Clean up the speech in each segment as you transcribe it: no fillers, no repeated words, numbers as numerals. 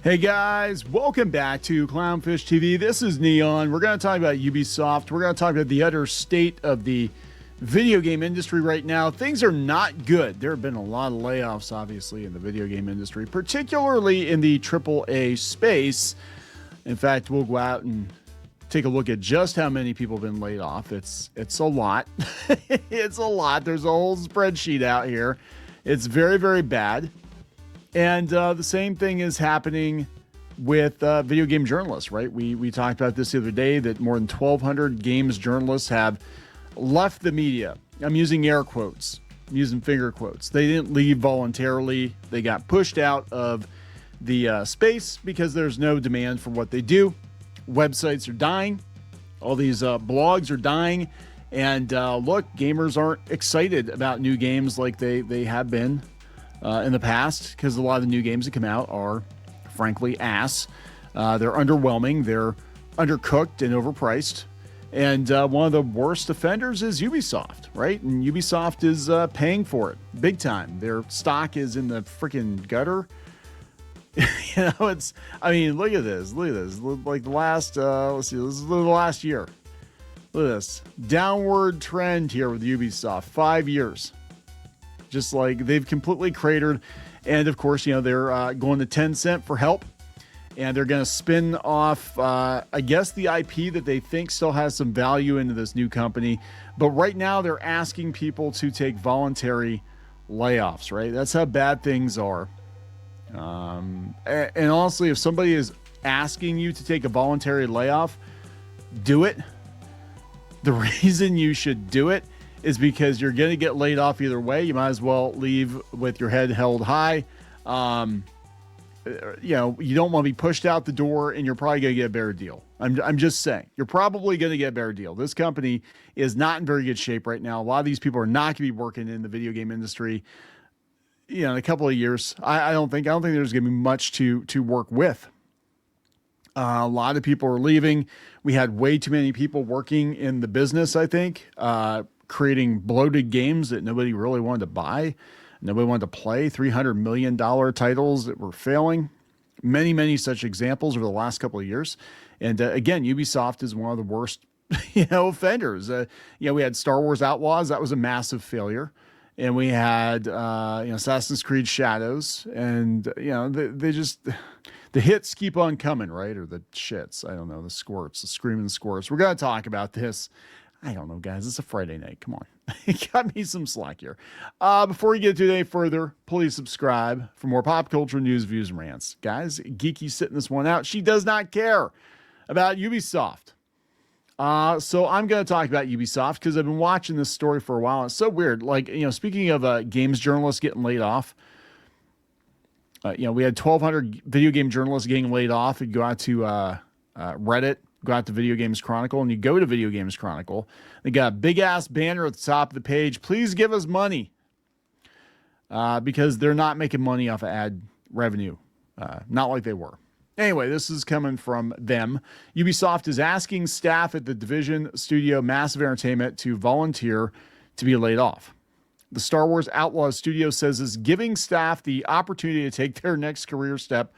Hey guys, welcome back to Clownfish TV. This is Kneon. We're going to talk about Ubisoft. We're going to talk about the utter state of the video game industry right now. Things are not good. There have been a lot of layoffs, obviously, in the video game industry, particularly in the AAA space. In fact, we'll go out and take a look at just how many people have been laid off. It's a lot. It's a lot. There's a whole spreadsheet out here. It's very, very bad. And the same thing is happening with video game journalists, right? We talked about this the other day, that more than 1,200 games journalists have left the media. I'm using air quotes. I'm using finger quotes. They didn't leave voluntarily. They got pushed out of the space because there's no demand for what they do. Websites are dying. All these blogs are dying. And look, gamers aren't excited about new games like they have been in the past, because a lot of the new games that come out are, frankly, ass. They're underwhelming. They're undercooked and overpriced. And one of the worst offenders is Ubisoft, right? And Ubisoft is paying for it big time. Their stock is in the freaking gutter. I mean, look at this. Look at this. Like the last, let's see, this is the last year. Look at this. Downward trend here with Ubisoft. 5 years. Just like they've completely cratered. And of course, they're going to Tencent for help. And they're going to spin off, I guess, the IP that they think still has some value into this new company. But right now, they're asking people to take voluntary layoffs, right? That's how bad things are. And honestly, if somebody is asking you to take a voluntary layoff, do it. The reason you should do it is because you're going to get laid off either way. You might as well leave with your head held high. You don't want to be pushed out the door, and you're probably going to get a better deal. I'm just saying, you're probably going to get a better deal. This company is not in very good shape right now. A lot of these people are not going to be working in the video game industry, in a couple of years. I don't think there's going to be much to work with. A lot of people are leaving. We had way too many people working in the business, I think, creating bloated games that nobody really wanted to buy. Nobody wanted to play. $300 million titles that were failing. Many, many such examples over the last couple of years. And again, Ubisoft is one of the worst, offenders. We had Star Wars Outlaws. That was a massive failure. And we had, Assassin's Creed Shadows. And, they just, the hits keep on coming, right? Or the shits. I don't know. The squirts, the screaming squirts. We're going to talk about this. I don't know, guys. It's a Friday night. Come on. Got me some slack here. Before we get to any further, please subscribe for more pop culture news, views, and rants. Guys, Geeky's sitting this one out. She does not care about Ubisoft. So I'm going to talk about Ubisoft because I've been watching this story for a while. It's so weird. Like, speaking of games journalists getting laid off, we had 1,200 video game journalists getting laid off. You'd go out to Reddit, go out to Video Games Chronicle, and you go to Video Games Chronicle. They got a big-ass banner at the top of the page. Please give us money. Because they're not making money off of ad revenue. Not like they were. Anyway, this is coming from them. Ubisoft is asking staff at the Division Studio Massive Entertainment to volunteer to be laid off. The Star Wars Outlaws studio says is giving staff the opportunity to take their next career step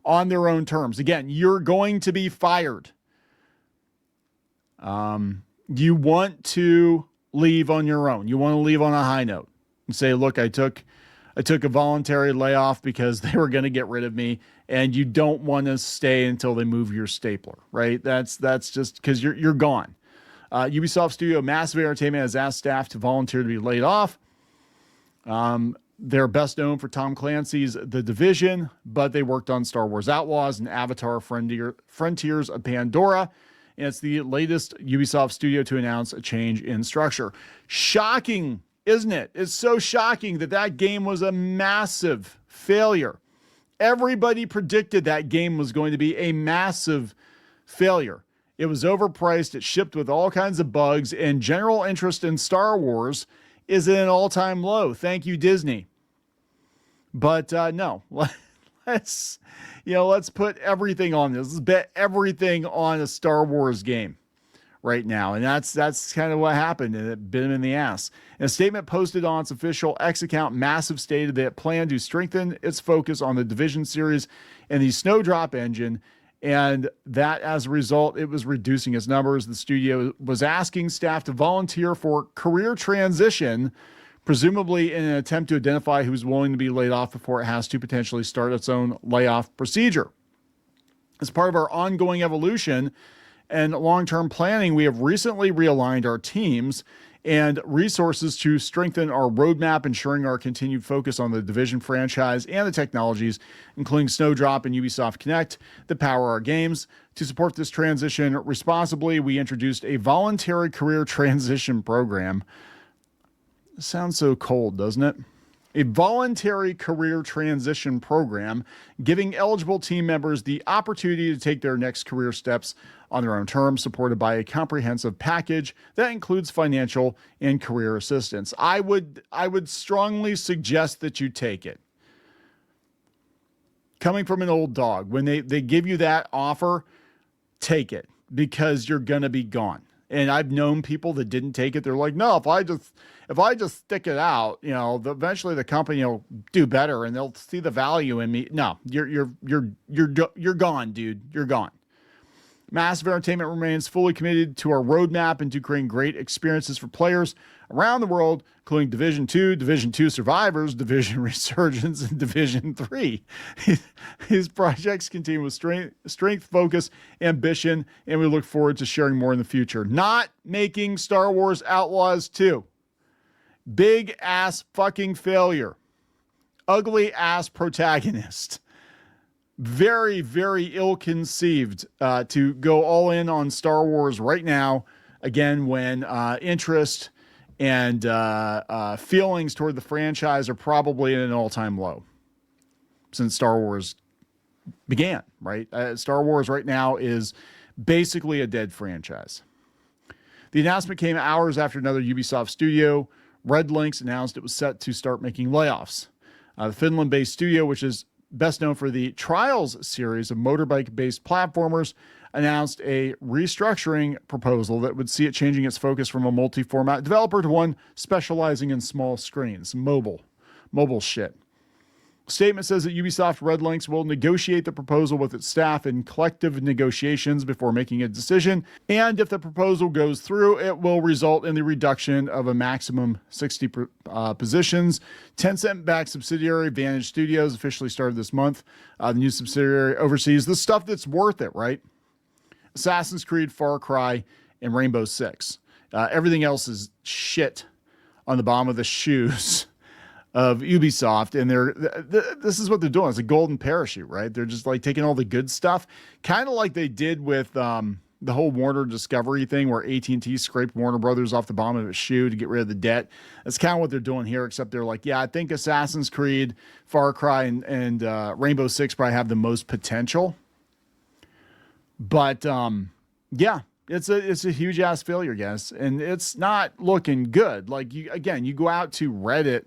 on their own terms. Again, you're going to be fired. You want to leave on your own. You want to leave on a high note and say, look, I took a voluntary layoff because they were going to get rid of me, and you don't want to stay until they move your stapler, right? That's just because you're gone. Ubisoft Studio Massive Entertainment has asked staff to volunteer to be laid off. They're best known for Tom Clancy's The Division, but they worked on Star Wars Outlaws and Avatar Frontiers of Pandora. And it's the latest Ubisoft studio to announce a change in structure. Shocking, isn't it? It's so shocking that game was a massive failure. Everybody predicted that game was going to be a massive failure. It was overpriced. It shipped with all kinds of bugs, and general interest in Star Wars is at an all-time low. Thank you, Disney. But no, let's put everything on this. Let's bet everything on a Star Wars game, right now. And that's kind of what happened, and it bit him in the ass. In a statement posted on its official X account, Massive stated that it planned to strengthen its focus on the Division series and the Snowdrop engine, and that as a result, it was reducing its numbers. The studio was asking staff to volunteer for career transition, presumably in an attempt to identify who's willing to be laid off before it has to potentially start its own layoff procedure. As part of our ongoing evolution and long-term planning, we have recently realigned our teams and resources to strengthen our roadmap, ensuring our continued focus on the Division franchise and the technologies, including Snowdrop and Ubisoft Connect, that power our games. To support this transition responsibly, we introduced a voluntary career transition program. It sounds so cold, doesn't it? A voluntary career transition program, giving eligible team members the opportunity to take their next career steps on their own terms, supported by a comprehensive package that includes financial and career assistance. I would strongly suggest that you take it. Coming from an old dog, when they give you that offer, take it, because you're going to be gone. And I've known people that didn't take it. They're like, no, if I just stick it out, eventually the company will do better and they'll see the value in me. No, you're gone, dude. You're gone. Massive Entertainment remains fully committed to our roadmap and to creating great experiences for players around the world, including Division 2, Division 2 Survivors, Division Resurgence, and Division 3. These projects continue with strength, focus, ambition, and we look forward to sharing more in the future. Not making Star Wars Outlaws 2. Big ass fucking failure. Ugly ass protagonist. Very, very ill-conceived to go all in on Star Wars right now, again, when interest and feelings toward the franchise are probably at an all-time low since Star Wars began, right? Star Wars right now is basically a dead franchise. The announcement came hours after another Ubisoft studio, Red Lynx, announced it was set to start making layoffs. The Finland-based studio, which is best known for the Trials series of motorbike-based platformers, announced a restructuring proposal that would see it changing its focus from a multi-format developer to one specializing in small screens, mobile shit. Statement says that Ubisoft Red Lynx will negotiate the proposal with its staff in collective negotiations before making a decision, and if the proposal goes through, it will result in the reduction of a maximum 60 positions. Tencent-backed subsidiary Vantage Studios officially started this month. The new subsidiary oversees the stuff that's worth it, right? Assassin's Creed, Far Cry, and Rainbow Six. Everything else is shit on the bottom of the shoes of Ubisoft, and this is what they're doing. It's a golden parachute, right? They're just like taking all the good stuff, kind of like they did with the whole Warner Discovery thing, where AT&T scraped Warner Brothers off the bottom of its shoe to get rid of the debt. That's kind of what they're doing here, except they're like, yeah, I think Assassin's Creed, Far Cry, and Rainbow Six probably have the most potential. But yeah, it's a huge ass failure, guys, and it's not looking good. Like, you go out to Reddit,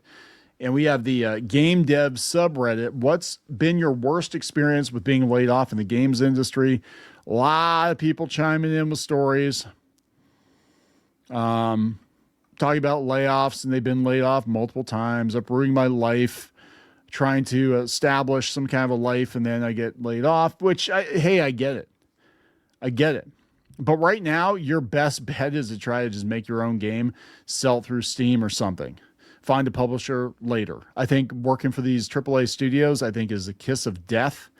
and we have the game dev subreddit. What's been your worst experience with being laid off in the games industry? A lot of people chiming in with stories, talking about layoffs, and they've been laid off multiple times, uprooting my life, trying to establish some kind of a life, and then I get laid off, which, I get it. I get it. But right now, your best bet is to try to just make your own game, sell it through Steam or something. Find a publisher later. I think working for these AAA studios, I think, is a kiss of death.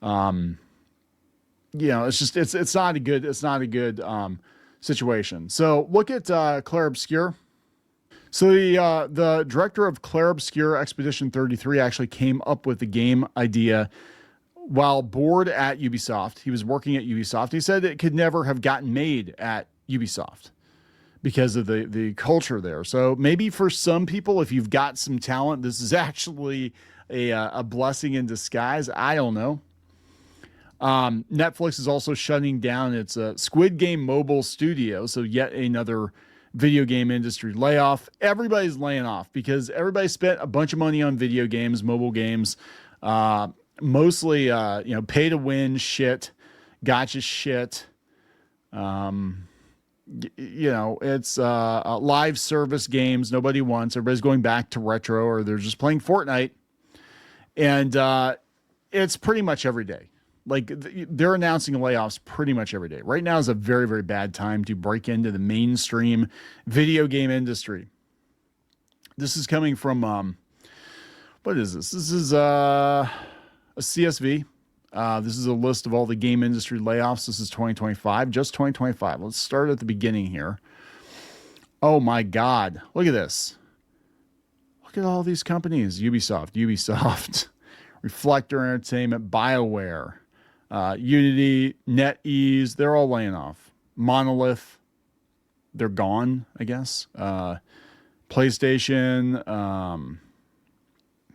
It's not a good situation. So look at Claire Obscure. So the director of Claire Obscure Expedition 33 actually came up with the game idea while bored at Ubisoft. He was working at Ubisoft. He said it could never have gotten made at Ubisoft because of the culture there. So maybe for some people, if you've got some talent, this is actually a blessing in disguise. I don't know. Netflix is also shutting down its Squid Game mobile studio. So yet another video game industry layoff. Everybody's laying off because everybody spent a bunch of money on video games, mobile games, mostly, pay to win shit, gotcha shit. It's live service games nobody wants. Everybody's going back to retro, or they're just playing Fortnite. And it's pretty much every day. Like they're announcing layoffs pretty much every day. Right now is a very, very bad time to break into the mainstream video game industry. This is coming from, what is this? This is a CSV. This is a list of all the game industry layoffs. This is 2025, just 2025. Let's start at the beginning here. Oh my God. Look at this. Look at all these companies. Ubisoft, Reflector Entertainment, BioWare, Unity, NetEase. They're all laying off. Monolith. They're gone, I guess. PlayStation,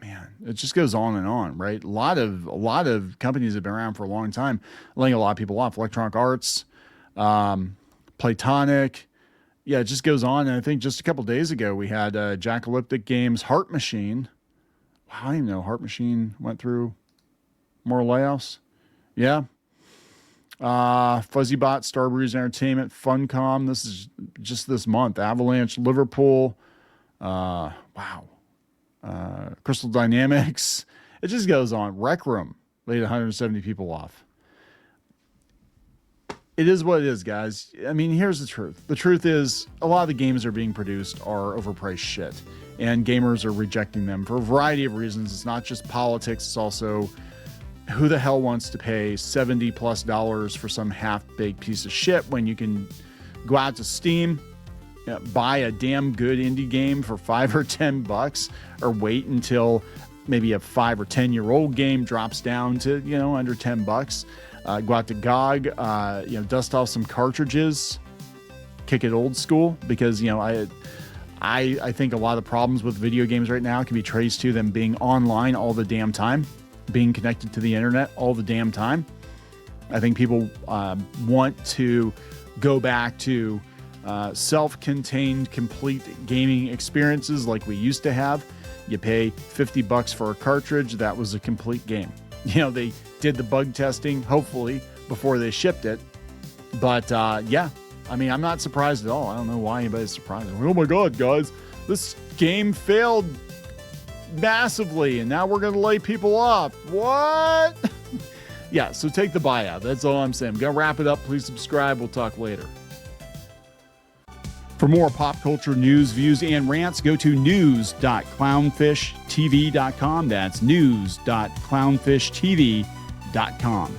man, it just goes on and on, right? A lot of companies have been around for a long time, laying a lot of people off. Electronic Arts, Platonic, yeah, it just goes on. And I think just a couple days ago we had Jackalyptic Games, Heart Machine. Wow, I didn't even know Heart Machine went through more layoffs. Yeah. FuzzyBot, Starbreeze Entertainment, Funcom. This is just this month. Avalanche, Liverpool. Wow. Crystal Dynamics. It just goes on. Rec Room laid 170 people off. It is what it is, guys. I mean, here's the truth. The truth is a lot of the games that are being produced are overpriced shit, and gamers are rejecting them for a variety of reasons. It's not just politics. It's also who the hell wants to pay $70+ for some half-baked piece of shit when you can go out to Steam, buy a damn good indie game for $5 or $10, or wait until maybe a 5 or 10-year-old game drops down to, under $10. Go out to GOG, dust off some cartridges, kick it old school, because, I think a lot of the problems with video games right now can be traced to them being online all the damn time, being connected to the internet all the damn time. I think people want to go back to self-contained, complete gaming experiences like we used to have. You pay $50 for a cartridge. That was a complete game. They did the bug testing, hopefully, before they shipped it. But yeah, I mean, I'm not surprised at all. I don't know why anybody's surprised. Oh my God, guys, this game failed massively, and now we're going to lay people off. What? Yeah, so take the buyout. That's all I'm saying. I'm going to wrap it up. Please subscribe. We'll talk later. For more pop culture news, views, and rants, go to news.clownfishtv.com. That's news.clownfishtv.com.